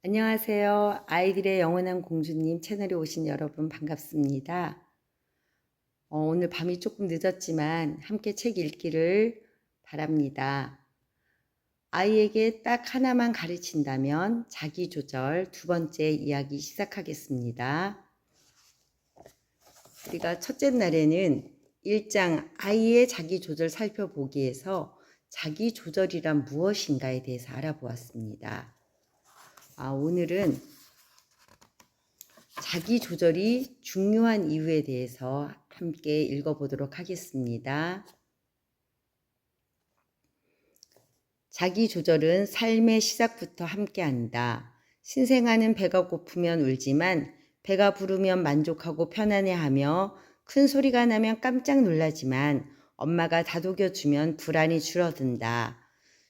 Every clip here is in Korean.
안녕하세요. 아이들의 영원한 공주님 채널에 오신 여러분 반갑습니다. 오늘 밤이 조금 늦었지만 함께 책 읽기를 바랍니다. 아이에게 딱 하나만 가르친다면 자기조절 두 번째 이야기 시작하겠습니다. 우리가 첫째 날에는 1장 아이의 자기조절 살펴보기에서 자기조절이란 무엇인가에 대해서 알아보았습니다. 오늘은 자기 조절이 중요한 이유에 대해서 함께 읽어보도록 하겠습니다. 자기 조절은 삶의 시작부터 함께한다. 신생아는 배가 고프면 울지만 배가 부르면 만족하고 편안해하며 큰 소리가 나면 깜짝 놀라지만 엄마가 다독여주면 불안이 줄어든다.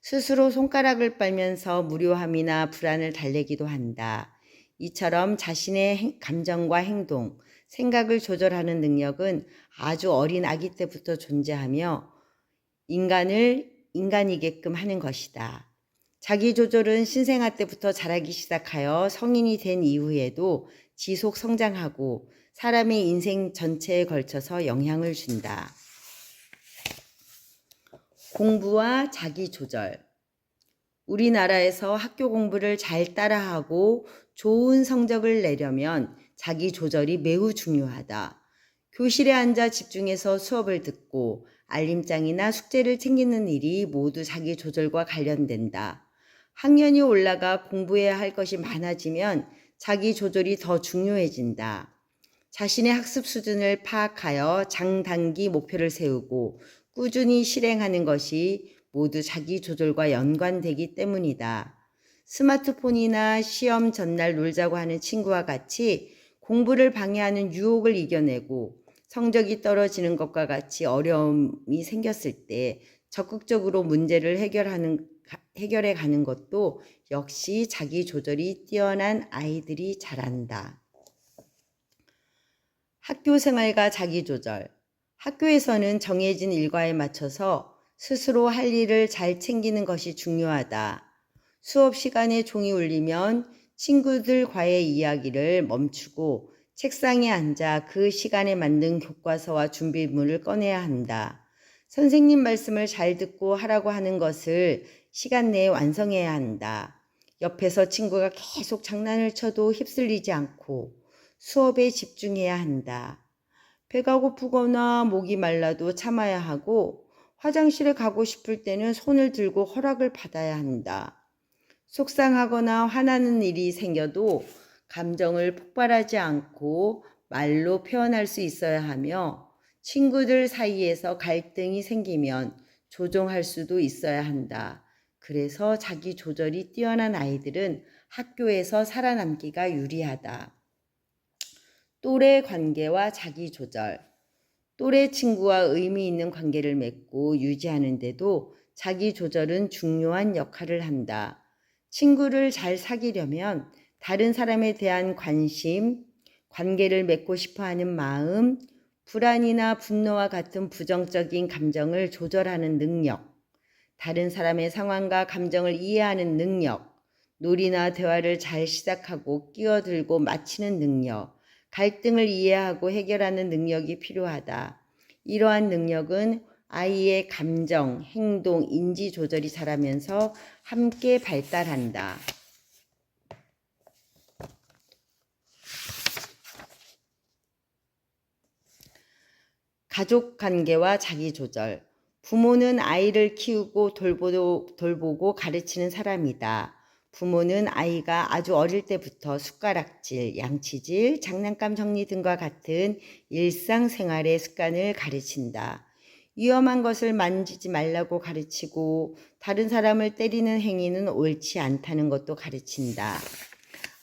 스스로 손가락을 빨면서 무료함이나 불안을 달래기도 한다. 이처럼 자신의 감정과 행동, 생각을 조절하는 능력은 아주 어린 아기 때부터 존재하며 인간을 인간이게끔 하는 것이다. 자기조절은 신생아 때부터 자라기 시작하여 성인이 된 이후에도 지속 성장하고 사람의 인생 전체에 걸쳐서 영향을 준다. 공부와 자기조절. 우리나라에서 학교 공부를 잘 따라하고 좋은 성적을 내려면 자기 조절이 매우 중요하다. 교실에 앉아 집중해서 수업을 듣고 알림장이나 숙제를 챙기는 일이 모두 자기 조절과 관련된다. 학년이 올라가 공부해야 할 것이 많아지면 자기 조절이 더 중요해진다. 자신의 학습 수준을 파악하여 장단기 목표를 세우고 꾸준히 실행하는 것이 모두 자기 조절과 연관되기 때문이다. 스마트폰이나 시험 전날 놀자고 하는 친구와 같이 공부를 방해하는 유혹을 이겨내고 성적이 떨어지는 것과 같이 어려움이 생겼을 때 적극적으로 문제를 해결해 가는 것도 역시 자기 조절이 뛰어난 아이들이 잘한다. 학교 생활과 자기 조절. 학교에서는 정해진 일과에 맞춰서 스스로 할 일을 잘 챙기는 것이 중요하다. 수업 시간에 종이 울리면 친구들과의 이야기를 멈추고 책상에 앉아 그 시간에 만든 교과서와 준비물을 꺼내야 한다. 선생님 말씀을 잘 듣고 하라고 하는 것을 시간 내에 완성해야 한다. 옆에서 친구가 계속 장난을 쳐도 휩쓸리지 않고 수업에 집중해야 한다. 배가 고프거나 목이 말라도 참아야 하고 화장실에 가고 싶을 때는 손을 들고 허락을 받아야 한다. 속상하거나 화나는 일이 생겨도 감정을 폭발하지 않고 말로 표현할 수 있어야 하며 친구들 사이에서 갈등이 생기면 조정할 수도 있어야 한다. 그래서 자기 조절이 뛰어난 아이들은 학교에서 살아남기가 유리하다. 또래 관계와 자기 조절. 또래 친구와 의미 있는 관계를 맺고 유지하는데도 자기 조절은 중요한 역할을 한다. 친구를 잘 사귀려면 다른 사람에 대한 관심, 관계를 맺고 싶어 하는 마음, 불안이나 분노와 같은 부정적인 감정을 조절하는 능력, 다른 사람의 상황과 감정을 이해하는 능력, 놀이나 대화를 잘 시작하고 끼어들고 마치는 능력, 갈등을 이해하고 해결하는 능력이 필요하다. 이러한 능력은 아이의 감정, 행동, 인지 조절이 자라면서 함께 발달한다. 가족 관계와 자기 조절. 부모는 아이를 키우고 돌보고 가르치는 사람이다. 부모는 아이가 아주 어릴 때부터 숟가락질, 양치질, 장난감 정리 등과 같은 일상생활의 습관을 가르친다. 위험한 것을 만지지 말라고 가르치고 다른 사람을 때리는 행위는 옳지 않다는 것도 가르친다.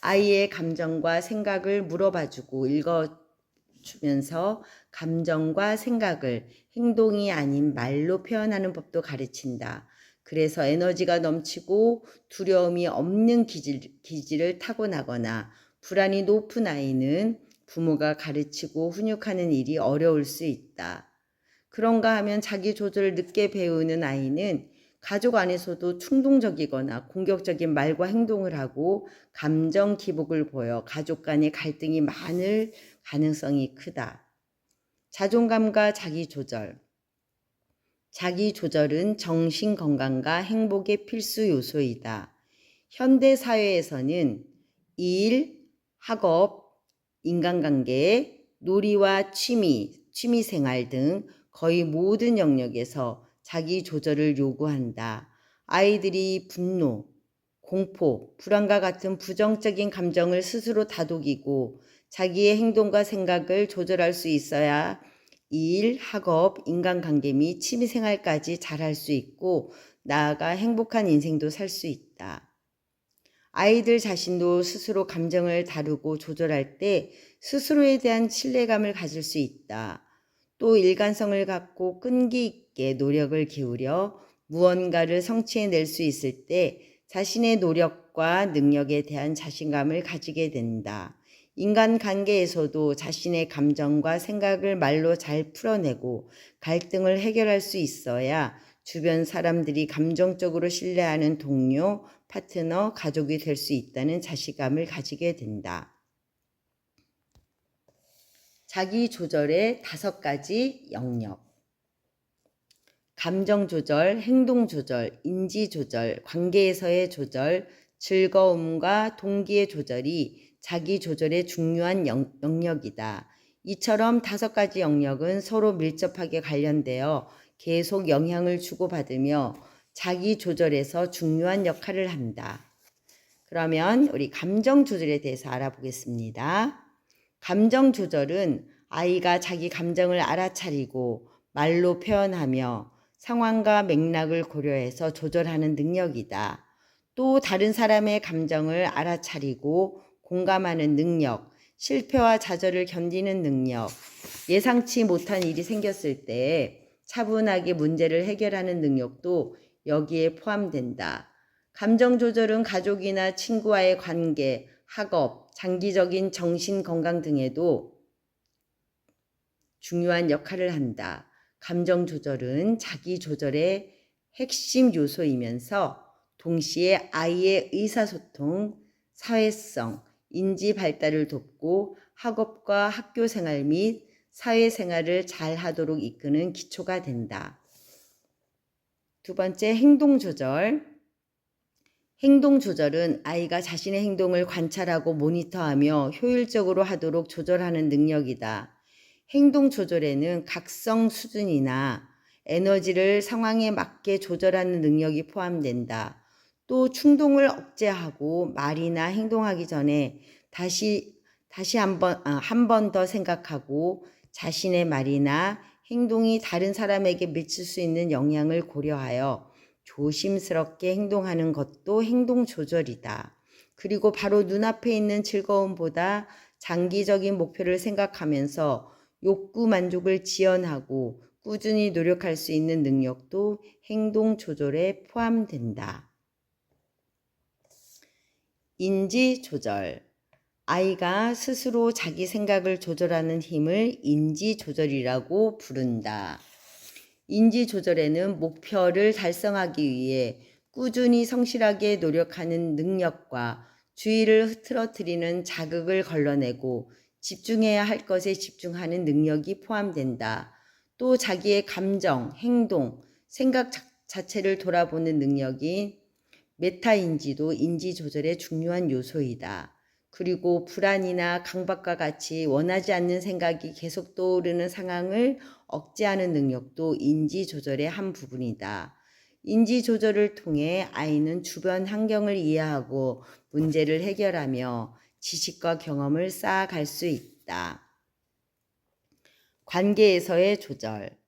아이의 감정과 생각을 물어봐주고 읽어주면서 감정과 생각을 행동이 아닌 말로 표현하는 법도 가르친다. 그래서 에너지가 넘치고 두려움이 없는 기질을 타고나거나 불안이 높은 아이는 부모가 가르치고 훈육하는 일이 어려울 수 있다. 그런가 하면 자기 조절을 늦게 배우는 아이는 가족 안에서도 충동적이거나 공격적인 말과 행동을 하고 감정 기복을 보여 가족 간의 갈등이 많을 가능성이 크다. 자존감과 자기 조절. 자기 조절은 정신 건강과 행복의 필수 요소이다. 현대 사회에서는 일, 학업, 인간관계, 놀이와 취미생활 등 거의 모든 영역에서 자기 조절을 요구한다. 아이들이 분노, 공포, 불안과 같은 부정적인 감정을 스스로 다독이고 자기의 행동과 생각을 조절할 수 있어야 일, 학업, 인간관계 및 취미생활까지 잘할 수 있고 나아가 행복한 인생도 살 수 있다. 아이들 자신도 스스로 감정을 다루고 조절할 때 스스로에 대한 신뢰감을 가질 수 있다. 또 일관성을 갖고 끈기 있게 노력을 기울여 무언가를 성취해낼 수 있을 때 자신의 노력과 능력에 대한 자신감을 가지게 된다. 인간관계에서도 자신의 감정과 생각을 말로 잘 풀어내고 갈등을 해결할 수 있어야 주변 사람들이 감정적으로 신뢰하는 동료, 파트너, 가족이 될 수 있다는 자신감을 가지게 된다. 자기 조절의 5가지 영역. 감정 조절, 행동 조절, 인지 조절, 관계에서의 조절, 즐거움과 동기의 조절이 자기 조절의 중요한 영역이다. 이처럼 5가지 영역은 서로 밀접하게 관련되어 계속 영향을 주고받으며 자기 조절에서 중요한 역할을 한다. 그러면 우리 감정 조절에 대해서 알아보겠습니다. 감정 조절은 아이가 자기 감정을 알아차리고 말로 표현하며 상황과 맥락을 고려해서 조절하는 능력이다. 또 다른 사람의 감정을 알아차리고 공감하는 능력, 실패와 좌절을 견디는 능력, 예상치 못한 일이 생겼을 때 차분하게 문제를 해결하는 능력도 여기에 포함된다. 감정 조절은 가족이나 친구와의 관계, 학업, 장기적인 정신 건강 등에도 중요한 역할을 한다. 감정 조절은 자기 조절의 핵심 요소이면서 동시에 아이의 의사소통, 사회성, 인지 발달을 돕고 학업과 학교 생활 및 사회생활을 잘 하도록 이끄는 기초가 된다. 2번째, 행동 조절. 행동 조절은 아이가 자신의 행동을 관찰하고 모니터하며 효율적으로 하도록 조절하는 능력이다. 행동 조절에는 각성 수준이나 에너지를 상황에 맞게 조절하는 능력이 포함된다. 또 충동을 억제하고 말이나 행동하기 전에 다시 한 번 더 생각하고 자신의 말이나 행동이 다른 사람에게 미칠 수 있는 영향을 고려하여 조심스럽게 행동하는 것도 행동 조절이다. 그리고 바로 눈앞에 있는 즐거움보다 장기적인 목표를 생각하면서 욕구 만족을 지연하고 꾸준히 노력할 수 있는 능력도 행동 조절에 포함된다. 인지 조절. 아이가 스스로 자기 생각을 조절하는 힘을 인지 조절이라고 부른다. 인지 조절에는 목표를 달성하기 위해 꾸준히 성실하게 노력하는 능력과 주의를 흐트러뜨리는 자극을 걸러내고 집중해야 할 것에 집중하는 능력이 포함된다. 또 자기의 감정, 행동, 생각 자체를 돌아보는 능력인 메타인지도 인지 조절의 중요한 요소이다. 그리고 불안이나 강박과 같이 원하지 않는 생각이 계속 떠오르는 상황을 억제하는 능력도 인지 조절의 한 부분이다. 인지 조절을 통해 아이는 주변 환경을 이해하고 문제를 해결하며 지식과 경험을 쌓아갈 수 있다. 관계에서의 조절.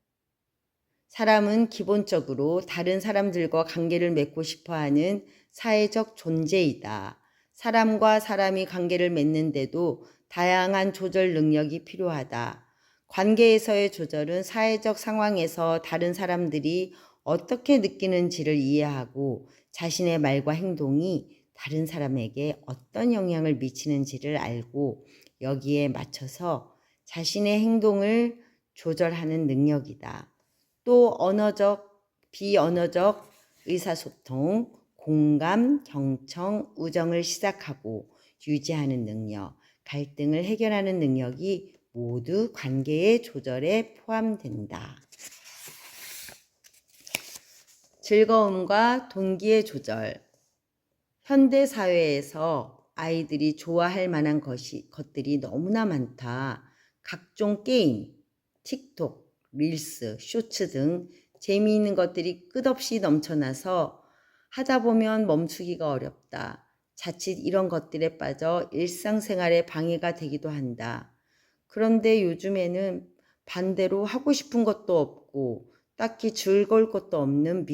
사람은 기본적으로 다른 사람들과 관계를 맺고 싶어하는 사회적 존재이다. 사람과 사람이 관계를 맺는데도 다양한 조절 능력이 필요하다. 관계에서의 조절은 사회적 상황에서 다른 사람들이 어떻게 느끼는지를 이해하고 자신의 말과 행동이 다른 사람에게 어떤 영향을 미치는지를 알고 여기에 맞춰서 자신의 행동을 조절하는 능력이다. 또 언어적, 비언어적 의사소통, 공감, 경청, 우정을 시작하고 유지하는 능력, 갈등을 해결하는 능력이 모두 관계의 조절에 포함된다. 즐거움과 동기의 조절. 현대 사회에서 아이들이 좋아할 만한 것들이 너무나 많다. 각종 게임, 틱톡, 릴스, 쇼츠 등 재미있는 것들이 끝없이 넘쳐나서 하다 보면 멈추기가 어렵다. 자칫 이런 것들에 빠져 일상생활에 방해가 되기도 한다. 그런데 요즘에는 반대로 하고 싶은 것도 없고 딱히 즐거울 것도 없는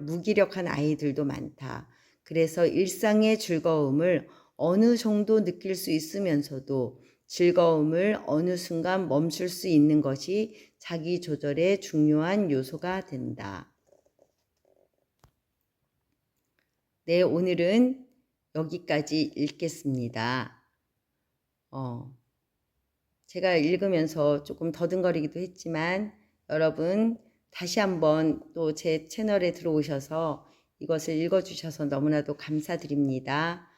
무기력한 아이들도 많다. 그래서 일상의 즐거움을 어느 정도 느낄 수 있으면서도 즐거움을 어느 순간 멈출 수 있는 것이 자기 조절의 중요한 요소가 된다. 네, 오늘은 여기까지 읽겠습니다. 제가 읽으면서 조금 더듬거리기도 했지만 여러분 다시 한번 또 제 채널에 들어오셔서 이것을 읽어주셔서 너무나도 감사드립니다.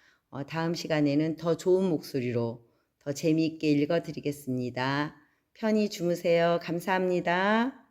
다음 시간에는 더 좋은 목소리로 더 재미있게 읽어드리겠습니다. 편히 주무세요. 감사합니다.